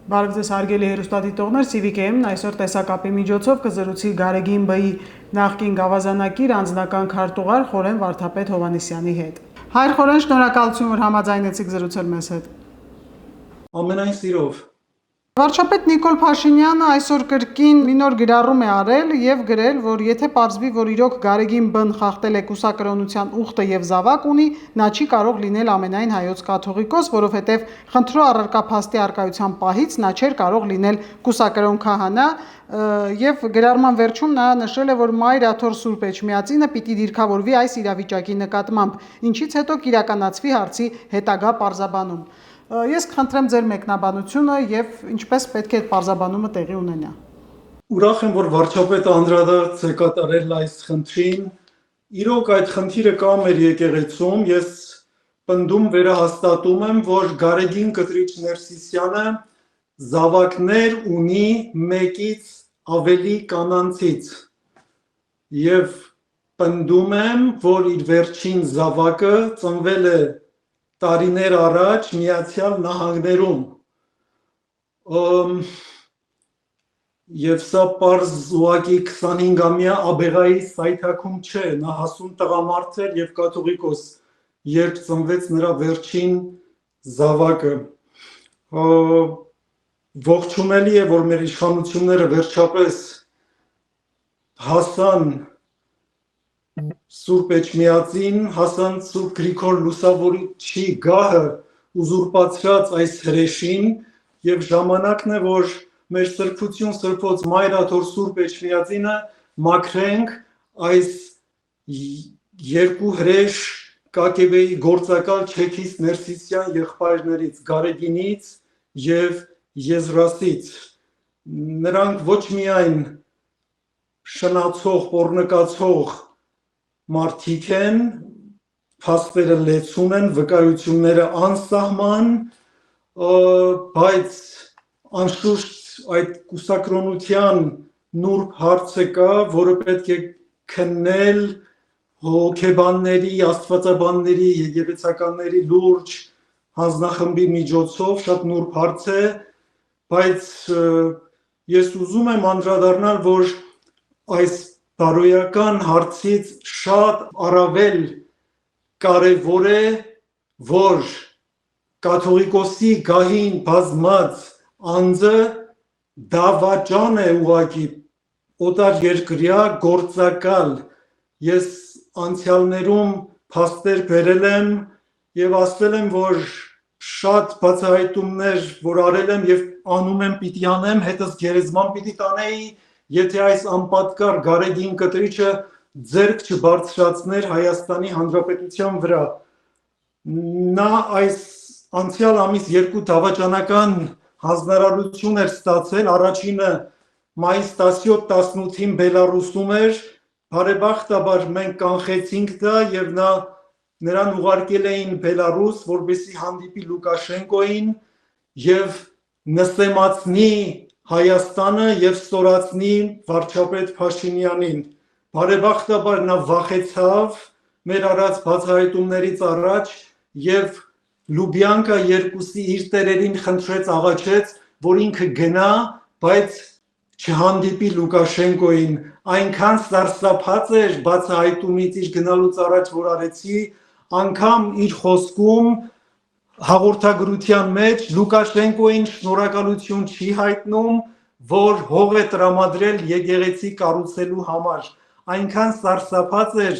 Բարև ձեզ հարգելի հեռուստադիտողներ, CVK-ն այսօր տեսակապի միջոցով կզրուցի Գարեգին Բ-ի նախկին գավազանակիր անձնական քարտուղար Խորեն Վարդապետ Հովհաննիսյանի հետ։ Հայր Խորեն, շնորհակալություն, որ համաձայնեցիք զրուցել մեզ հետ։ Ամենայն սիրով։ Վարչապետ Նիկոլ Փաշինյանը այսօր կրկին մի նոր գրառում է արել եւ գրել, որ եթե պարզվի, որ իրոք Գարեգին Բ-ն խախտել է կուսակրոնության ուխտը եւ զավակ ունի, նա չի կարող լինել ամենայն հայոց կաթողիկոս, որովհետեւ խնդրո առարկա փաստի արկայության պահից նա չէր կարող լինել կուսակրոն քահանա եւ գրառման վերջում նա նշել է, որ Մայր Աթոր Սուրբ Էջմիածինը պիտի դիրքավորվի այս իրավիճակի նկատմամբ, ինչից հետո կիրականացվի հարցի հետագա պարզաբանում։ Ես կխնդրեմ ձեր մեկնաբանությունը եւ ինչպես պետք է այդ պարզաբանումը տեղի ունենա։ Ուրախ եմ, որ վարչապետը անդրադարձ է կատարել այս խնդրին։ Իրոք այդ խնդիրը կա մեր եկեղեցում, ես պնդում վերահաստատում եմ, որ Գարեգին Կտրիչ Ներսիսյանը զավակներ ունի մեկից ավելի կանանցից եւ պնդում եմ, որ իր վերջին զավակը ծնվել է տարիներ առաջ Միացյալ Նահանգներում եւ սա պարզ ուղղակի 25-ամյա աբեղայի սայթաքում չէ, նա հասուն տղամարդ էր եւ կաթողիկոս, երբ ծնվեց նրա վերջին զավակը։ Ողջունելի է, որ մեր իշխանությունները վերջապես հասան Սուրբ Էջմիածին, հասան Սուրբ Գրիգոր Լուսավորիչի գահը ուզուրպացրած այս հրեշին եւ ժամանակն է, որ մեր սրբություն սրբոց Մայր Աթոր Սուրբ Էջմիածինը մաքրենք այս երկու հրեշ ԿԿԲ-ի գործակալ Չեքիս Ներսիսյան եղբայրներից, Գարեգինից եւ Եզրասից։ Նրանք ոչ միայն շնացող, պոռնկացող մարդիկ են, փաստերը լեցուն են, վկայությունները անսահման, բայց անշուշտ այդ կուսակրոնության նուրբ հարցը կա, որը պետք է քննել հոգեբանների, աստվածաբանների, եկեղեցականների լուրջ հանձնախմբի միջոցով, շատ նուրբ հարց է, բայց ես ուզում եմ անդրադառնալ, որ այս բարոյական հարցից շատ առավել կարևոր է, որ կաթողիկոսի գահին բազմած անձը դավաճան է ուղղակի օտար երկրյա գործակալ։ Ես անցյալներում փաստեր բերել եմ եւ ասել եմ, որ շատ բացահայտումներ, որ արել եմ եւ անում եմ, պիտի անեմ, հետս գերեզման պիտի տանեի, եթե այս անպատկար Գարեգին Կտրիչը ձեռք չբարձրացներ Հայաստանի Հանրապետության վրա։ Նա այս անցյալ ամիս 2 դավաճանական հանձնարարություն էր ստացել, առաջինը մայիս 17-18-ին Բելարուսում էր, բարեբախտաբար մենք կանխեցինք դա եւ նրան ուղարկել էին Բելարուս, որպեսզի հանդիպի Լուկաշենկոին եւ նսեմացնի Հայաստանը եւ ստորացնի վարչապետ Փաշինյանին։ Բարեբախտաբար նա վախեցավ մեր արած բացահայտումներից առաջ եւ Լուբյանկա 2-ի իր տերերին խնդրեց, աղաչեց, որ ինքը գնա, բայց չհանդիպի Լուկաշենկոին։ Այնքան սարսափած էր բացահայտումից իր գնալուց առաջ, որ արեցի, անգամ իր խոսքում հաղորդագրության մեջ Լուկաշենկոին շնորհակալություն չի հայտնում, որ հող է տրամադրել եկեղեցի կառուցելու համար։ Այնքան սարսափած էր,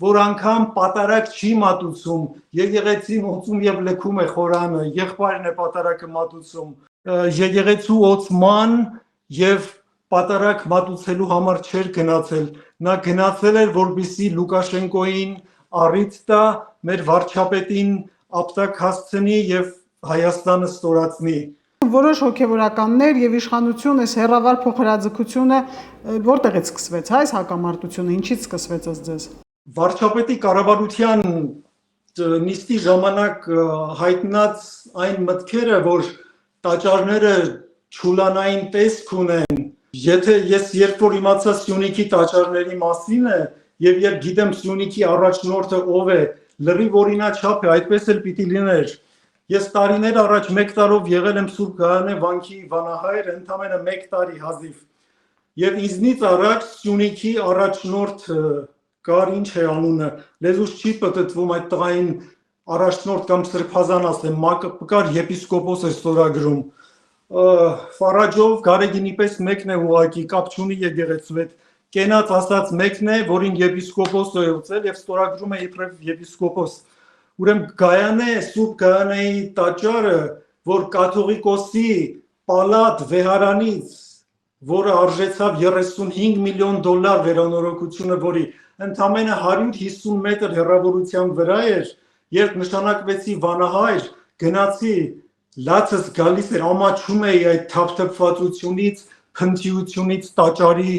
որ անգամ պատարակ չի մատուցում, եկեղեցին ոցում եւ լքում է խորանը, եղբայրն է պատարակը մատուցում, եկեղեցու ոցման եւ պատարակ մատուցելու համար չէր գնացել, նա գնացել էր, որպեսզի Լուկաշենկոին առիթ տա, մեր վարչապետին ապտակ հասցնի եւ Հայաստանը ստորացնի։ Որոշ հոգեվորականներ եւ իշխանություն այս հերավար փոխհրաձգությունը որտեղից սկսվեց, այս հակամարտությունը ինչից սկսվեց ըստ ձեզ։ Վարչապետի կառավարության նիստի ժամանակ հայտնած այն մտքերը, որ տաճարները չուլանային տեսք ունեն, եթե ես երբ որ իմացա Սյունիքի տաճարների մասին է եւ երբ գիտեմ Սյունիքի առաջնորդը ով է, լրիվ օրինաչափ է, այդպես էլ պիտի լիներ։ Ես տարիներ առաջ 1 տարով եղել եմ Սուրբ Գայանե վանքի վանահայր, ընդամենը 1 տարի հազիվ։ Եվ ինձնից առաջ Սյունիքի առաջնորդ կար, ինչ է անունը, լեզուս չի պտտվում այդ տղային առաջնորդ կամ սրբազան ասեմ, կար եպիսկոպոս էր ստորագրում։ Ֆարաջով Գարեգինի պես մեկն է ուղակի, կապ չունի եկեղեցու հետ, կենաց ասած մեկն է, որին եպիսկոպոս է ուծել եւ ստորագրում է իբրև եպիսկոպոս։ Ուրեմն Գայանե, Սուրբ Գայանեի տաճարը, որ կաթողիկոսի պալատ վեհարանից, որը արժեցավ $35 միլիոն վերանորոգությունը, որի ընդամենը 150 մետր հեռավորության վրա էր, երբ նշանակվեցի վանահայր, գնացի, լացս գալիս էր, ամաչում էի այդ թափթփվածությունից, փնթիությունից, տաճարի,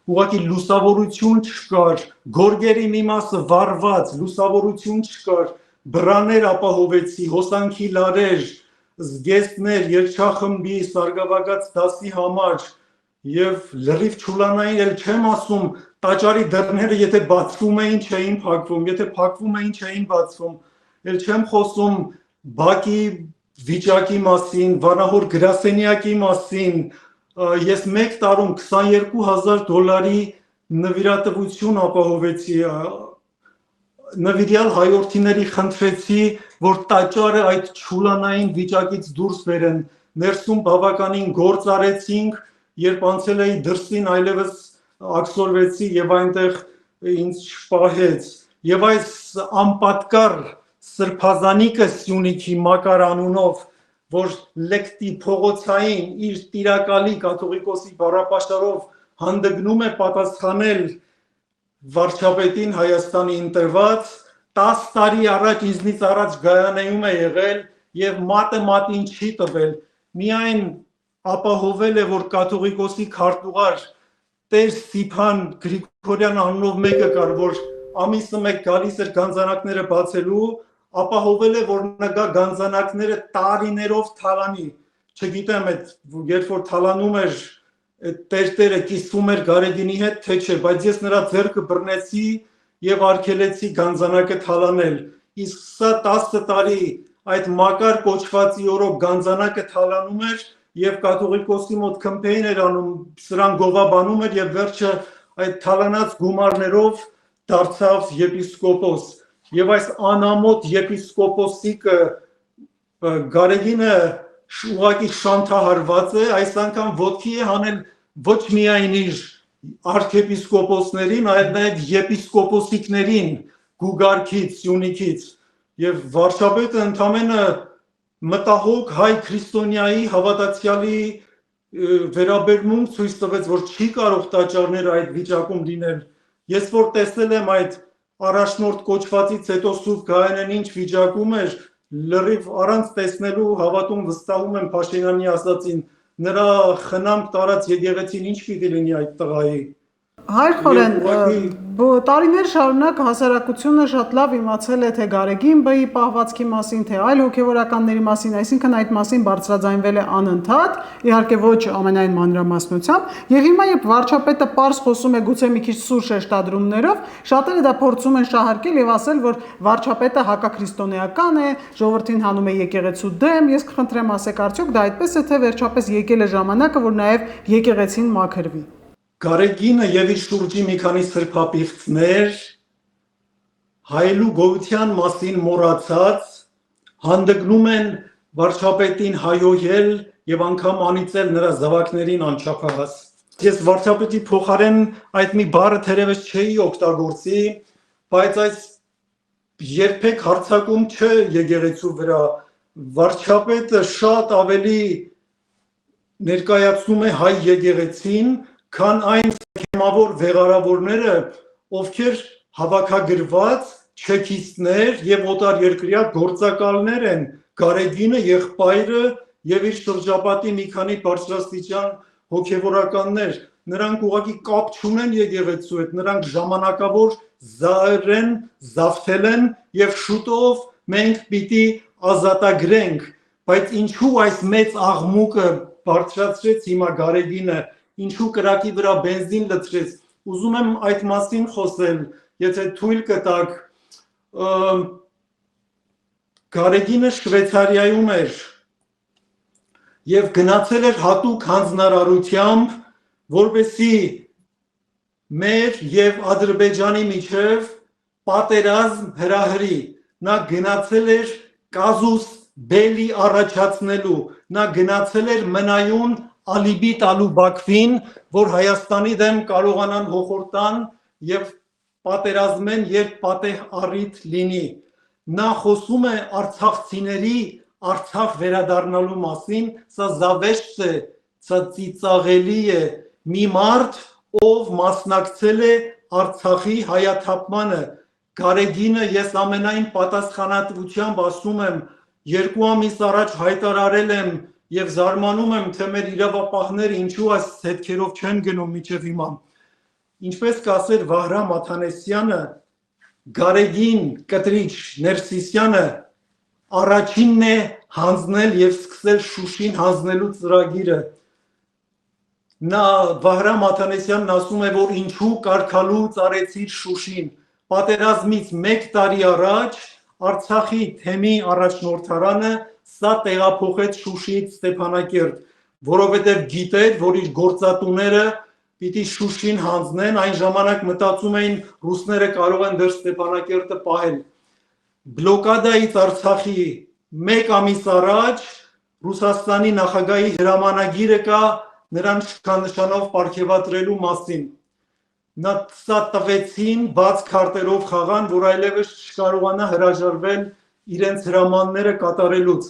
ուղղակի լուսավորություն չկար, գորգերի մի մասը վառված, լուսավորություն չկար, բրաներ ապահովեցի, հոսանքի լարեր, զգեստներ, երգչախմբի, սարգսակաց դասի համար եւ լրիվ չուլանային էլ չեմ ասում, տաճարի դռները եթե բացվում էին, չէին փակվում, եթե փակվում էին, չէին բացվում, էլ չեմ խոսում բակի վիճակի մասին, վանահոր գրասենյակի մասին, ես 1 տարում $22,000 նվիրատվություն ապահովեցի, նվիրյալ հայորդիների խնդրեցի, որ տաճարը այդ չուլանային վիճակից դուրս բերեն, ներսում բավականին գործ արեցինք, երբ անցել էի դրսին այլևս աքսորվեցի եւ այնտեղ ինձ շպահեց եւ այս անպատկառ սրբազանիկը Սյունիքի Մակար անունով, որ լեկտի փողոցային իր տիրակալի կաթողիկոսի բառապաշարով հանդգնում է պատասխանել վարչապետին Հայաստանի ընտրված, 10 տարի առաջ ինձնից առաջ Գայանեում է եղել եւ մատը մատին չի տվել, միայն ապահովել է, որ կաթողիկոսի քարտուղար Տեր Ստիփան Գրիգորյան անունով մեկը կար, որ ամիսը մեկ գալիս էր գանձանակները բացելու, ապահովել է, որ նկա գանձանակները տարիներով թալանի, չգիտեմ, երբ որ թալանում էր, տերտերը կիսվում էր Գարեգինի հետ, թե չէ, բայց ես նրա ձեռքը բռնեցի եւ արգելեցի գանձանակը թալանել, իսկ սա 10 տարի այդ Մակար կոչվածի օրոք գանձանակը թալանում էր եւ կաթողիկոսի մոտ կամպեյն էր անում, սրան գովաբանում էր եւ վերջը այդ թալանած գումարներով դարձավ եպիսկոպոս եւ այս անամոթ եպիսկոպոսիկը Գարեգինը ուղղակի շանթահարված է, այս անգամ ոտքի է հանել ոչ միայն իր արքեպիսկոպոսներին, այլ նաեւ եպիսկոպոսիկներին Գուգարքից, Սյունիքից եւ վարչապետը ընդամենը մտահոգ հայ քրիստոնյայի հավատացյալի վերաբերմունք ցույց տվեց, որ չի կարող տաճարները այդ վիճակում լինել։ Ես որ տեսել եմ այդ առաջնորդ կոչվածից հետո Սուրբ Գայանեն ինչ վիճակում էր, լրիվ առանց տեսնելու հավատում վստահում եմ Փաշինյանի ասածին, նրա խնամք տարած եկեղեցին ինչ պիտի լինի այդ տղայի։ Հայր Խորեն, տարիներ շարունակ հասարակությունը շատ լավ իմացել է թե Գարեգին Բ-ի պահվածքի մասին, թե այլ հոգևորականների մասին, այսինքն այդ մասին բարձրաձայնվել է անընդհատ, իհարկե ոչ ամենայն մանրամասնությամբ, եւ հիմա երբ վարչապետը պարզ խոսում է գուցե մի քիչ սուր շեշտադրումներով, շատերը դա փորձում են շահարկել եւ ասել, որ վարչապետը հակաքրիստոնեական է, ժողովրդին հանում է եկեղեցու դեմ, ես կխնդրեմ ասեք արդյոք դա այդպես է թե վերջապես եկել է ժամանակը, որ նաեւ եկեղեցին մաքրվի։ Գարեգինը եւ իր շուրջի մի քանի սրբապիղծներ հայելու գոյության մասին մոռացած հանդգնում են վարչապետին հայոյել եւ անգամ անիծել նրա զավակներին անչափահաս։ Ես վարչապետի փոխարեն այդ մի բառը թերևս չէի օգտագործի, բայց այս երբեք հարցակում չէ եկեղեցու վրա։ Վարչապետը շատ ավելի ներկայացնում է հայ եկեղեցին, քան այն սքեմավոր վեղարավորները, ովքեր հավաքագրված չեքիստներ եւ օտարերկրյա գործակալներ են, Գարեգինը, եղբայրը եւ իր շրջապատի մի քանի բարձրաստիճան հոգևորականներ, նրանք ուղղակի կապ չունեն եկեղեցու հետ, նրանք ժամանակավոր զահեր են, զավթել են եւ շուտով մենք պիտի ազատագրենք, բայց ինչու այս մեծ աղմուկը բարձրացրեց հիմա Գարեգինը, ինչու կրակի վրա բենզին լցրեց, ուզում եմ այդ մասին խոսել, եթե թույլ կտաք, Գարեգինը Շվեյցարիայում էր եւ գնացել էր հատուկ հանձնարարությամբ, որպեսզի մեր եւ Ադրբեջանի միջև պատերազմ հրահրի։ Նա գնացել էր կազուս բելի առաջացնելու, նա գնացել էր մնայուն ալիբի տալու Բաքվին, որ Հայաստանի դեմ կարողանան հոխորտան եւ պատերազմեն, երբ պատեհ առիթ լինի։ Նա խոսում է արցախցիների Արցախ վերադառնալու մասին, սա զավեշտ է, սա ծիծաղելի է։ Մի մարդ, ով մասնակցել է Արցախի հայաթափմանը, Գարեգինը, ես ամենայն պատասխանատվությամբ ասում եմ, 2 ամիս առաջ հայտարարել եմ եւ զարմանում եմ, թե մեր իրավապահները ինչու այս հետքերով չեն գնում մինչեւ հիմա։ Ինչպես կասեր Վահրամ Աթանեսյանը, Գարեգին կտրիչ Ներսիսյանը առաջինն է հանձնել եւ սկսել Շուշին հանձնելու ծրագիրը։ Նա Վահրամ Աթանեսյանն ասում է, որ ինչու կարգալուց արեցիր Շուշին։ Պատերազմից 1 տարի առաջ Արցախի թեմի առաջնորդարանը սա տեղափոխեց Շուշիից Ստեփանակերտ, որովհետև գիտեր, որ իր գործատուները պիտի Շուշին հանձնեն, այն ժամանակ մտածում էին ռուսները կարող են դեռ Ստեփանակերտը պահել։ Բլոկադայից Արցախի 1 ամիս առաջ Ռուսաստանի նախագահի հրամանագիրը կա նրան շքանշանով պարգևատրելու մասին։ Նա սա տվեցին բաց քարտերով խաղան, որ այլևս չկարողանա հրաժարվել իրենց հրամանները կատարելուց։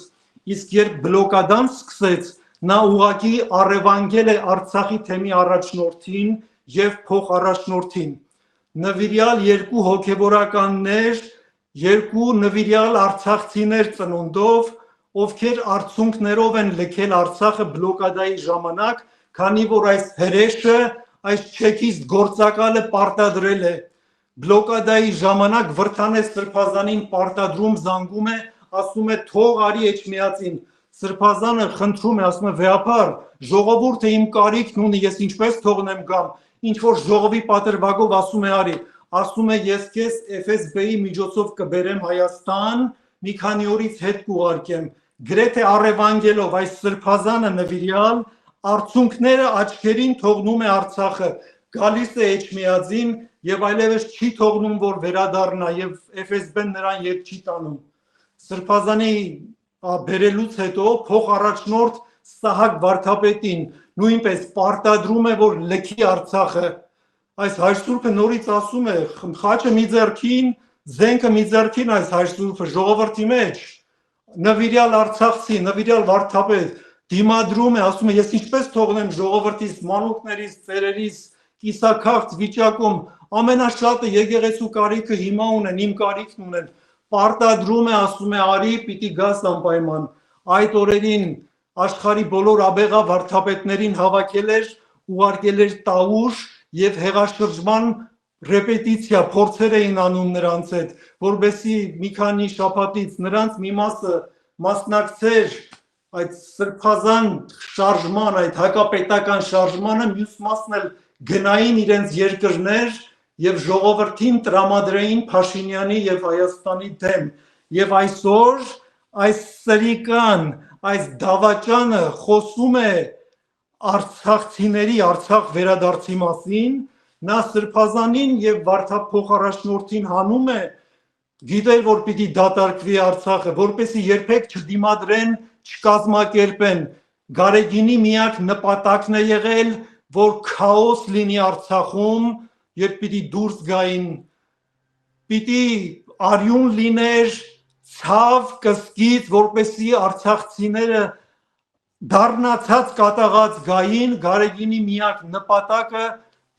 Իսկ երբ բլոկադան սկսեց, նա ուղղակի առևանգել է Արցախի թեմի առաջնորդին եւ փոխառաջնորդին։ Նվիրյալ 2 հոգեվորականներ, 2 նվիրյալ արցախցիներ ծնունդով, ովքեր արցունքներով են լքել Արցախը բլոկադայի ժամանակ, քանի որ այս հրեշը, այս չեքիստ գործակալը պարտադրել է։ Բլոկադայի ժամանակ Վրթանե Սրբազանին պարտադրում զանգում է, ասում է թող արի Էջմիածին։ Սրբազանը խնդրում է, ասում է վեհապար, ժողովուրդը իմ կարիքն ունի, ես ինչպես թողնեմ գամ, ինչ որ ժողովի պատրվագով ասում է արի, ասում է ես քեզ FSB-ի միջոցով կբերեմ Հայաստան, մի քանի օրից հետ կուղարկեմ։ Գրեթե առևանգելով այս Սրբազանը նվիրյալ արցունքները աչքերին թողնում է Արցախը, գալիս է Էջմիածին եւ այլևս չի թողնում, որ վերադառնա եւ FSB-ն նրան ետ չի տանում։ Սրբազանի բերելուց հետո փոխառաջնորդ Սահակ Վարդապետին նույնպես պարտադրում է, որ լքի Արցախը։ Այս Հայրսուրբը նորից ասում է, խաչը մի ձեռքին, զենքը մի ձեռքին այս Հայրսուրբը ժողովրդի մեջ, նվիրյալ Արցախցի, նվիրյալ Վարդապետ դիմադրում է, ասում է, ես ինչպես թողնեմ ժողովրդիս, մանուկներից, ծերերիս, կիսաքաղց վիճակում, ամենաշատը եկեղեցու կարիքը հիմա ունեն, իմ կարիքն ունեն, պարտադրում է, ասում է, արի, պիտի գաս անպայման։ Այդ օրերին աշխարհի բոլոր աբեղա վարդապետներին հավաքել էր, ուղարկել էր Տաուշ եւ հեղաշրջման ռեպետիցիա, փորձեր էին անում նրանց հետ, որովհետեւ մի քանի շաբաթից նրանց մի մասը մասնակցեր այդ սրբազան շարժման, այդ հակապետական շարժմանը, մյուս մասն էլ գնային իրենց երկրներ եւ ժողովրդին տրամադրեին Փաշինյանի եւ Հայաստանի դեմ։ Եվ այսօր այս սրիկան, այս դավաճանը խոսում է արցախցիների Արցախ վերադարձի մասին, նա Սրբազանին եւ վարդապետին հանում է, գիտեր, որ պիտի դատարկվի Արցախը, որպեսզի երբեք չդիմադրեն, չկազմակերպեն։ Գարեգինի միակ նպատակն է եղել, որ քաոս լինի Արցախում, երբ պիտի դուրս գային, պիտի արյուն լիներ, ցավ, կսկիծ, որպեսզի արցախցիները դառնացած կատաղած գային, Գարեգինի միակ նպատակը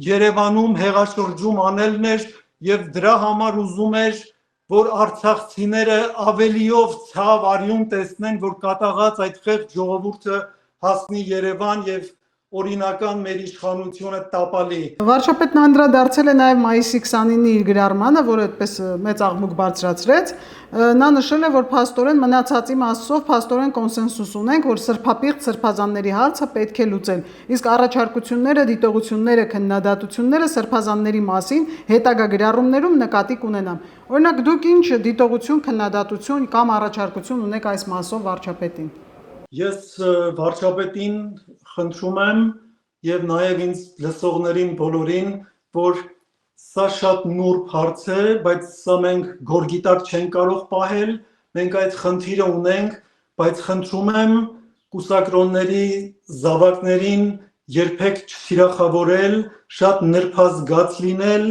Երևանում հեղաշրջում անելն էր եւ դրա համար ուզում էր, որ արցախցիները ավելիով ցավ արյուն տեսնեն, որ կատաղած այդ խեղճ ժողովուրդը հասնի Երևան եւ օրինական մեր իշխանությունը տապալի։ Վարչապետն անդրադարձել է նաև մայիսի 29-ի իր գրառմանը, որը այդպես մեծ աղմուկ բարձրացրեց։ Նա նշել է, որ փաստորեն մնացածի մասով փաստորեն կոնսենսուս ունենք, որ սրբապիղծ սրբազանների հարցը պետք է լուծել։ Իսկ առաջարկությունները, դիտողությունները, քննադատությունները սրբազանների մասին հետագա գրառումներում նկատի կունենան։ Օրինակ, դուք ինչ դիտողություն, քննադատություն կամ առաջարկություն ունեք այս մասով վարչապետին։ Ես վարչապետին խնդրում եմ եւ նաեւ ինձ լսողներին բոլորին, որ սա շատ նուրբ հարց է, բայց սա մենք գորգիտակ չենք կարող պահել, մենք այդ խնդիրը ունենք, բայց խնդրում եմ կուսակրոնների զավակներին երբեք չթիրախավորել, շատ նրբազգաց լինել,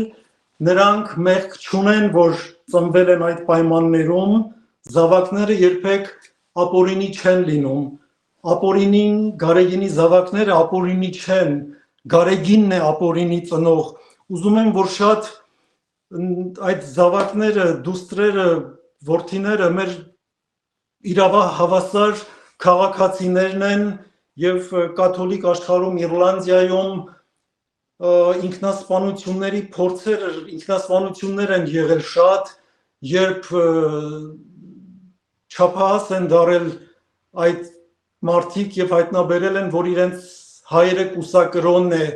նրանք մեղք չունեն, որ ծնվել են այդ պայմաններում, զավակները երբեք ապօրինի չեն լինում, ապօրինին գարեգինի զավակները ապօրինի չեն, գարեգինն է ապօրինի ծնող, ուզում եմ, որ շատ այդ զավակները, դուստրերը, որդիները մեր իրավահավասար քաղաքացիներն են եւ կաթոլիկ աշխարհում Իռլանդիայում ինքնասպանությունների փորձեր, ինքնասպանություններ են եղել շատ, երբ չափահաս են դարել այդ մարդիկ եւ հայտնաբերել են, որ իրենց հայրը կուսակրոնն է,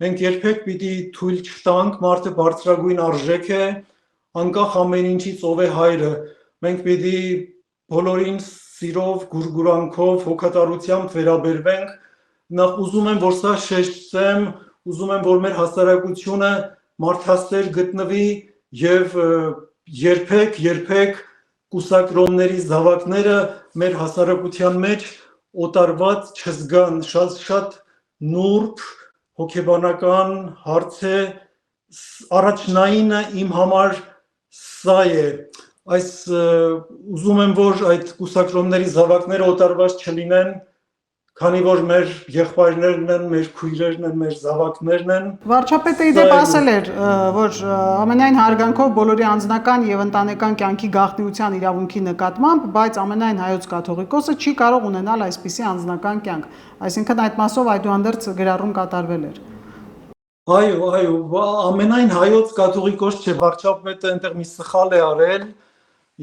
մենք երբեք պիտի թույլ չտանք, մարդը բարձրագույն արժեք է, անկախ ամեն ինչից ով է հայրը, մենք պիտի բոլորին սիրով, գուրգուրանքով, հոգատարությամբ վերաբերվենք, նախ ուզում եմ, որ սա շեշտեմ, ուզում եմ, որ մեր հասարակությունը մարդասեր գտնվի եւ երբեք կուսակրոնների զավակները մեր հասարակության մեջ օտարված չզգան, շատ նուրբ հոգեբանական հարց է, առաջնայինը իմ համար սա է, այս ուզում եմ, որ այդ կուսակրոնների զավակները օտարված չլինեն, քանի որ մեր եղբայրներն են, մեր քույրերն են, մեր զավակներն են։ Վարչապետը իդեպ ասել էր, որ ամենայն հարգանքով բոլորի անձնական եւ ընտանեկան կյանքի գաղտնիության իրավունքի նկատմամբ, բայց ամենայն հայոց կաթողիկոսը չի կարող ունենալ այսպիսի անձնական կյանք։ Այսինքն այդ մասով այդուհանդերձ գրառում կատարվել էր։ Այո, ամենայն հայոց կաթողիկոս չէ, վարչապետը այնտեղ մի սխալ է արել։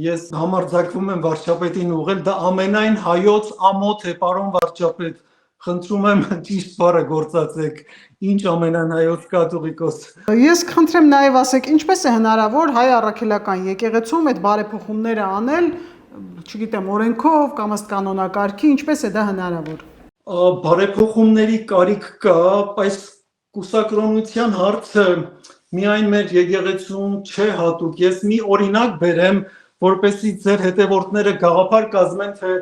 Ես համարձակվում եմ վարչապետին ուղղել, դա ամենայն հայոց ամոթ է, պարոն վարչապետ, խնդրում եմ ճիշտ բառը գործածեք, ինչ ամենայն հայոց կաթողիկոս։ Ես խնդրեմ նաև ասեք, ինչպես է հնարավոր հայ առաքելական եկեղեցում այդ բարեփոխումները անել, չգիտեմ, օրենքով կամ ըստ կանոնակարգի, ինչպես է դա հնարավոր։ Բարեփոխումների կարիք կա, այս կուսակրոնության հարցը միայն մեր եկեղեցում չէ հատուկ, ես մի օրինակ բերեմ, որպեսզի ձեր հետևորդները գաղափար կազմեն, թե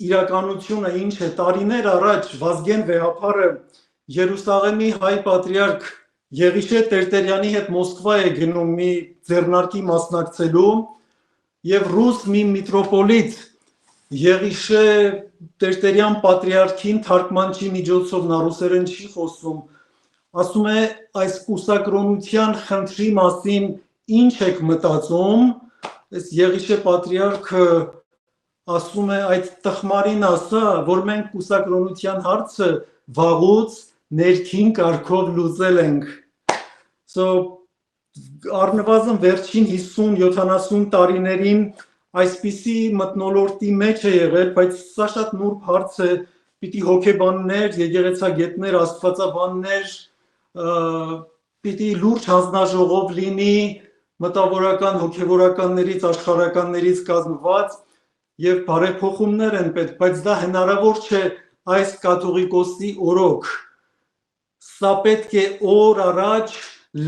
իրականությունը ինչ է։ Տարիներ առաջ Վազգեն Վեհափարը Երուսաղեմի հայ պատրիարք Եղիշե Տերտերյանի հետ Մոսկվա է գնում մի ձեռնարկի մասնակցելու եւ ռուս մի միտրոպոլիտ Եղիշե Տերտերյան պատրիարքին թարգմանչի միջոցով նա ռուսերեն չի խոսում, ասում է այս կուսակրոնության խնդրի մասին ինչ եք մտածում, այս Եղիշե պատրիարքը ասում է այդ տխմարին ասա, որ մենք կուսակրոնության հարցը վաղուց ներքին կարգով լուծել ենք։ Առնվազն վերջին 50-70 տարիներին այսպիսի մթնոլորտի մեջ է եղել, բայց սա շատ նուրբ հարց է, պիտի հոգեբաններ, եկեղեցագետներ, աստվածաբաններ, պիտի լուրջ հանձնաժողով լինի, մտավորական հոգևորականներից, աշխարհականներից կազմված եւ բարեփոխումներ են պետք, բայց դա հնարավոր չէ այս կաթողիկոսի օրոք։ Սա պետք է օր առաջ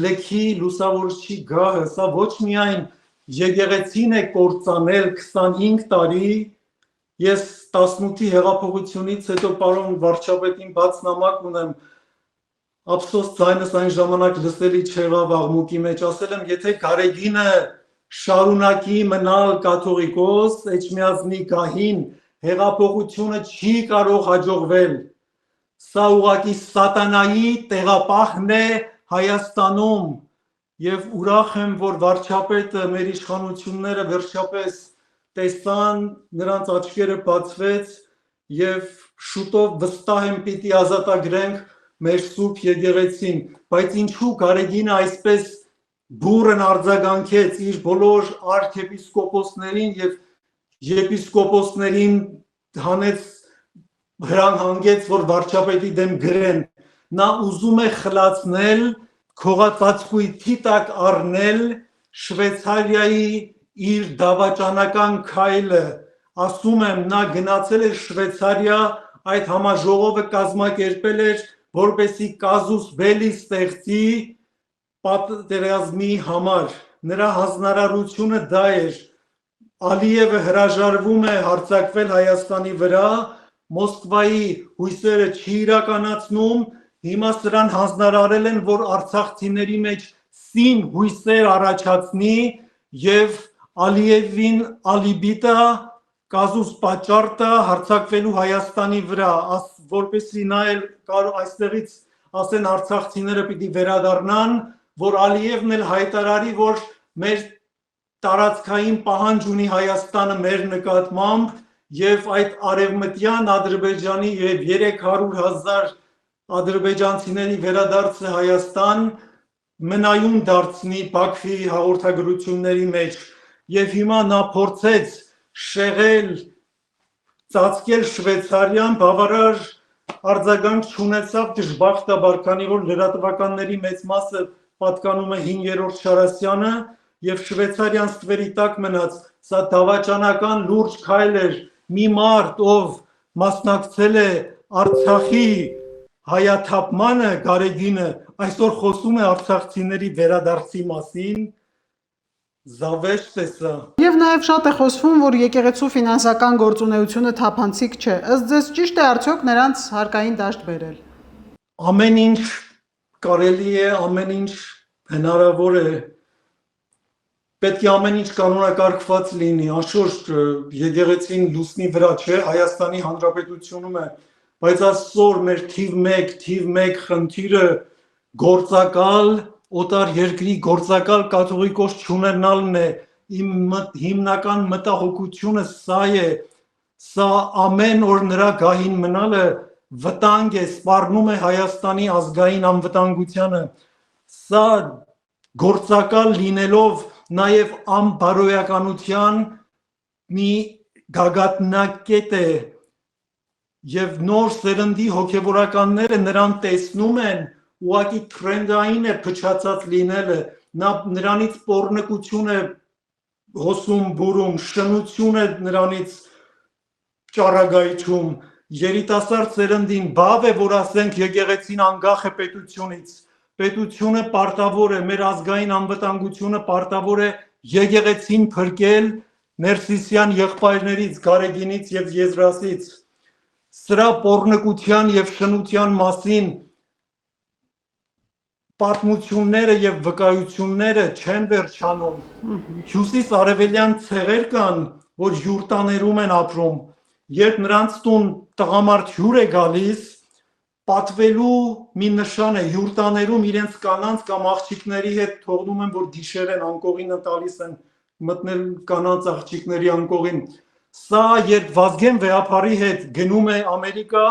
լքի լուսավորչի գահը, սա ոչ միայն եկեղեցին է կործանել 25 տարի, ես 18-ի հեղափոխությունից հետո պարոն վարչապետին բաց նամակ ունեմ, ափսոս ձայնս այն ժամանակ լսելի չեղավ աղմուկի մեջ, ասել եմ, եթե գարեգինը շարունակի մնալ կաթողիկոս, Էջմիածնի գահին, հեղափոխությունը չի կարող հաջողվել, սա ուղղակի սատանայի տեղապահն է Հայաստանում եւ ուրախ եմ, որ վարչապետը մեր իշխանությունները վերջապես տեսան, նրանց աչքերը բացվեց եւ շուտով վստահ եմ պիտի ազատագրենք մեր սուրբ եկեղեցին, բայց ինչու Գարեգինը այսպես բուրըն արձագանքեց իր բոլոր արքեպիսկոպոսներին եւ եպիսկոպոսներին հանեց հրահանգեց, որ վարչապետի դեմ գրեն, նա ուզում է խլացնել, քողածածկույթի տակ առնել Շվեյցարիայի իր դավաճանական քայլը, ասում եմ, նա գնացել է Շվեյցարիա, այդ համաժողովը կազմակերպել էր, որպեսզի կազուս բելի ստեղծի պատերազմի համար, նրա հանձնարարությունը դա էր, Ալիևը հրաժարվում է հարձակվել Հայաստանի վրա, Մոսկվայի հույսերը չի իրականացնում, հիմա սրան հանձնարարել են, որ արցախցիների մեջ սին հույսեր առաջացնի եւ Ալիևին ալիբի տա, կազուս պատճառ տա հարձակվելու Հայաստանի վրա, որպեսզի նա էլ այստեղից ասեն արցախցիները պիտի վերադառնան, որ Ալիևն էլ հայտարարի, որ մեր տարածքային պահանջ ունի Հայաստանը մեր նկատմամբ եւ այդ արևմտյան Ադրբեջանի եւ 300,000 ադրբեջանցիների վերադարձը Հայաստան մնայուն դարձնի Բաքվի հաղորդագրությունների մեջ եւ հիմա նա փորձեց շեղել ծածկել Շվեյցարիան բավարար արձագանք չունեցավ դժբախտաբար, քանի որ լրատվականների մեծ մասը պատկանում է 5-րդ Շարասյանը եւ Շվեյցարիան ստվերի տակ մնաց, սա դավաճանական լուրջ քայլ էր, մի մարդ, ով մասնակցել է Արցախի հայաթափմանը, Գարեգինը, այսօր խոսում է արցախցիների վերադարձի մասին, զավեշտ է սա։ Եվ նաև շատ է խոսվում, որ եկեղեցու ֆինանսական գործունեությունը թափանցիկ չէ, ըստ ձեզ ճիշտ է արդյոք նրանց հարկային դաշտ բերել։ Ամեն ինչ կարելի է, ամեն ինչ հնարավոր է, պետք է ամեն ինչ կանոնակարգված լինի, անշուշտ եկեղեցին լուսնի վրա չէ, Հայաստանի Հանրապետությունում է, բայց այսօր մեր թիվ 1 խնդիրը գործակալ, օտար երկրի գործակալ կաթողիկոս չունենալն է, իմ հիմնական մտահոգությունը սա է, սա ամեն օր նրա գահին մնալը վտանգ է, սպառնում է Հայաստանի ազգային անվտանգությանը, սա գործակալ լինելով նաև անբարոյականության մի գագաթնակետ է եւ նոր սերնդի հոգեվորականները նրան տեսնում են, ուղղակի թրենդային է փչացած լինելը, նրանից պոռնկություն է հոսում բուրում, շնություն է նրանից ճառագայթում, երիտասարդ սերնդին բավ է, որ ասենք եկեղեցին անկախ է պետությունից, պետությունը պարտավոր է, մեր ազգային անվտանգությունը պարտավոր է եկեղեցին փրկել Ներսիսյան եղբայրներից, Գարեգինից եւ Եզրասից, սրա պոռնկության եւ շնության մասին պատմությունները եւ վկայությունները չեն վերջանում, հյուսիս-արևելյան ցեղեր կան, որ յուրտաներում են ապրում, երբ նրանց տուն տղամարդ հյուր է գալիս, պատվելու մի նշան է, յուրտաներում իրենց կանանց կամ աղջիկների հետ թողնում են, որ գիշեր են անկողինը տալիս են մտնել կանանց աղջիկների անկողին, սա երբ Վազգեն Վեհափարի հետ գնում է Ամերիկա,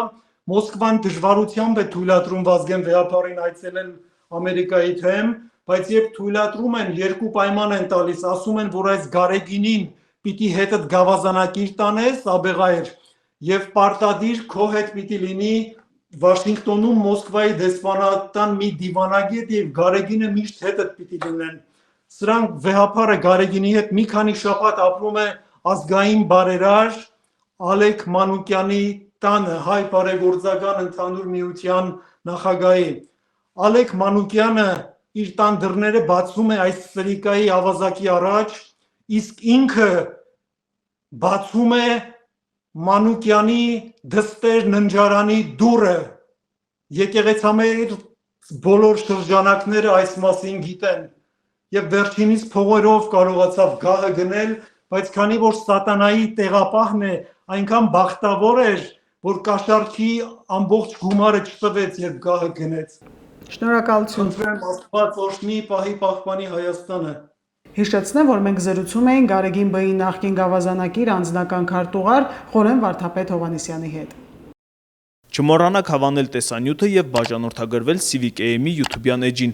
Մոսկվան դժվարությամբ է թույլատրում Վազգեն Վեհափարին այցելել Ամերիկայի թեմ, բայց երբ թույլատրում են, երկու պայման են տալիս, ասում են, որ այս Գարեգինին պիտի հետդ գավազանակիր տանես, աբեղայր, եւ պարտադիր քո հետ պիտի լինի Վաշինգտոնում Մոսկվայի դեսպանատան մի դիվանագետ եւ Գարեգինը միշտ հետդ պիտի լինեն։ Սրանք Վեհափարը Գարեգինի հետ մի քանի շաբաթ ապրում է ազգային բարերար Ալեք Մանուկյանի տանը, հայ բարեգործական ընդհանուր միության նախագահի։ Ալեք Մանուկյանը իր տան դռները բացում է այս սրիկայի ավազակի առաջ, իսկ ինքը բացում է Մանուկյանի դստեր ննջարանի դուռը, եկեղեցամեր բոլոր շրջանակները այս մասին գիտեն եւ վերջինիս փողերով կարողացավ գահը գնել, բայց քանի որ սատանայի տեղապահն է, այնքան բախտավոր էր, որ կաշառքի ամբողջ գումարը չտվեց եւ գահը գնեց։ Շնորհակալություն։ Խնդրեմ Աստված օրհնի, պահի պահպանի Հայաստանը։ Հիշեցնեմ, որ մենք զրուցում էինք Գարեգին Բ-ի նախկին գավազանակիր անձնական քարտուղար Խորեն Վարդապետ Հովհաննիսյանի հետ։ Չմոռանաք հավանել տեսանյութը եւ բաժանորդագրվել Civic AM-ի YouTube-յան էջին։